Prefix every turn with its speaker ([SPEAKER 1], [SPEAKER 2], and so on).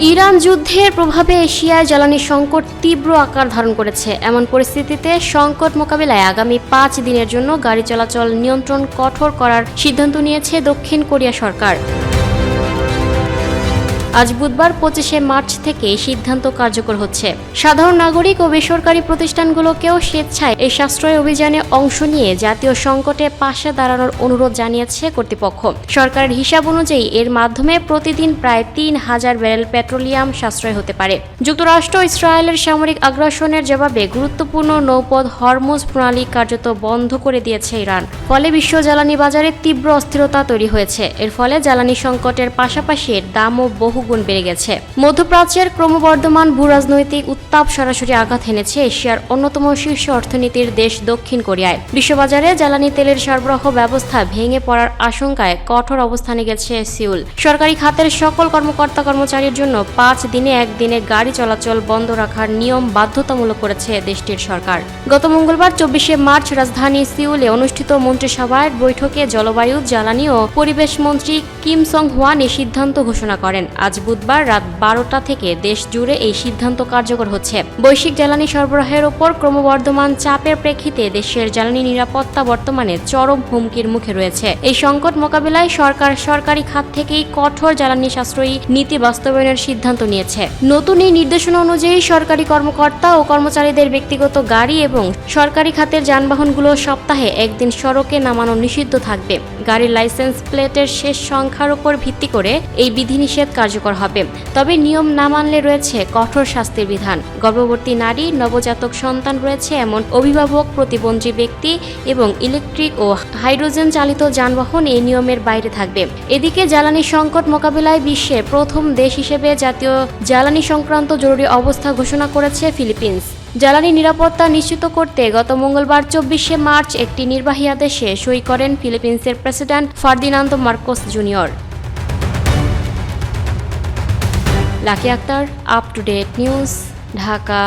[SPEAKER 1] Iran যুদ্ধের প্রভাবে এশিয়ায় জ্বালানি সংকট তীব্র আকার ধারণ করেছে। এমন পরিস্থিতিতে সংকট মোকাবিলায় আগামী 5 দিনের জন্য গাড়ি চলাচল নিয়ন্ত্রণ কঠোর করার সিদ্ধান্ত নিয়েছে দক্ষিণ কোরিয়া সরকার। আজ বুধবার 25শে মার্চ থেকে এই সিদ্ধান্ত কার্যকর হচ্ছে। সাধারণ নাগরিক ও বেসরকারি প্রতিষ্ঠানগুলোকেও স্বেচ্ছায় এই সাশ্রয় অভিযানে অংশ নিয়ে জাতীয় সংকটে পাশে দাঁড়ানোর অনুরোধ জানিয়েছে কর্তৃপক্ষ। সরকারের হিসাব অনুযায়ী এর মাধ্যমে প্রতিদিন প্রায় 3000 ব্যারেল পেট্রোলিয়াম সাশ্রয় হতে পারে। যুক্তরাষ্ট্র ইসরায়েলের সামরিক আগ্রাসনের জবাবে গুরুত্বপূর্ণ নৌপথ হরমুজ প্রণালী কার্যত বন্ধ করে দিয়েছে ইরান। ফলে বিশ্ব জ্বালানি বাজারে তীব্র অস্থিরতা তৈরি হয়েছে। এর ফলে জ্বালানি সংকটের পাশাপাশি এর দামও বহুগুণ বেড়ে গেছে। মধ্যপ্রাচ্যের ক্রমবর্ধমান ভূরাজনৈতিক উত্তাপ সরাসরি আঘাত এনেছে এশিয়ার অন্যতম শীর্ষ অর্থনীতির দেশ দক্ষিণ কোরিয়ায়। বিশ্ববাজারে জ্বালানি তেলের সরবরাহ ব্যবস্থা ভেঙে পড়ার আশঙ্কায় কঠোর অবস্থানে গেছে সিউল। সরকারি খাতের সকল কর্মকর্তা কর্মচারীর জন্য 5 দিনে একদিনে গাড়ি চলাচল বন্ধ রাখার নিয়ম বাধ্যতামূলক করেছে দেশটির সরকার। গত মঙ্গলবার 24শে মার্চ রাজধানী সিউলে অনুষ্ঠিত মন্ত্রিসভার বৈঠকে জলবায়ু, জ্বালানি ও পরিবেশ মন্ত্রী কিম সং হোয়ান এই সিদ্ধান্ত ঘোষণা করেন। আজ বুধবার রাত 12টা থেকে দেশ জুড়ে এই সিদ্ধান্ত কার্যকর হচ্ছে। বৈশ্বিক জ্বালানি সরবরাহের ওপর ক্রমবর্ধমান চাপের প্রেক্ষিতে দেশের জ্বালানি নিরাপত্তা বর্তমানে চরম হুমকির মুখে রয়েছে। এই সংকট মোকাবিলায় সরকার সরকারি খাত থেকেই কঠোর জ্বালানি সাশ্রয়ী নীতি বাস্তবায়নের সিদ্ধান্ত নিয়েছে। নতুন এই নির্দেশনা অনুযায়ী সরকারি কর্মকর্তা ও কর্মচারীদের ব্যক্তিগত গাড়ি এবং সরকারি খাতের যানবাহনগুলো সপ্তাহে একদিন সড়কে নামানো নিষিদ্ধ থাকবে। গাড়ির লাইসেন্স প্লেটের শেষ সংখ্যার উপর ভিত্তি করে এই বিধিনিষেধ কার্যকর হবে। তবে নিয়ম না মানলে রয়েছে কঠোর শাস্তির বিধান। গর্ভবতী নারী, নবজাতক সন্তান রয়েছে এমন অভিভাবক, প্রতিবন্ধী ব্যক্তি এবং ইলেকট্রিক ও হাইড্রোজেন চালিত যানবাহন এই নিয়মের বাইরে থাকবে। এদিকে জ্বালানি সংকট মোকাবিলায় বিশ্বের প্রথম দেশ হিসেবে জাতীয় জ্বালানি সংক্রান্ত জরুরি অবস্থা ঘোষণা করেছে ফিলিপিন্স। জ্বালানি নিরাপত্তা নিশ্চিত করতে গত মঙ্গলবার 24শে মার্চ একটি নির্বাহী আদেশে সই করেন ফিলিপিন্সের president Ferdinand Marcos junior. Lucky Akter, up to date news, Dhaka.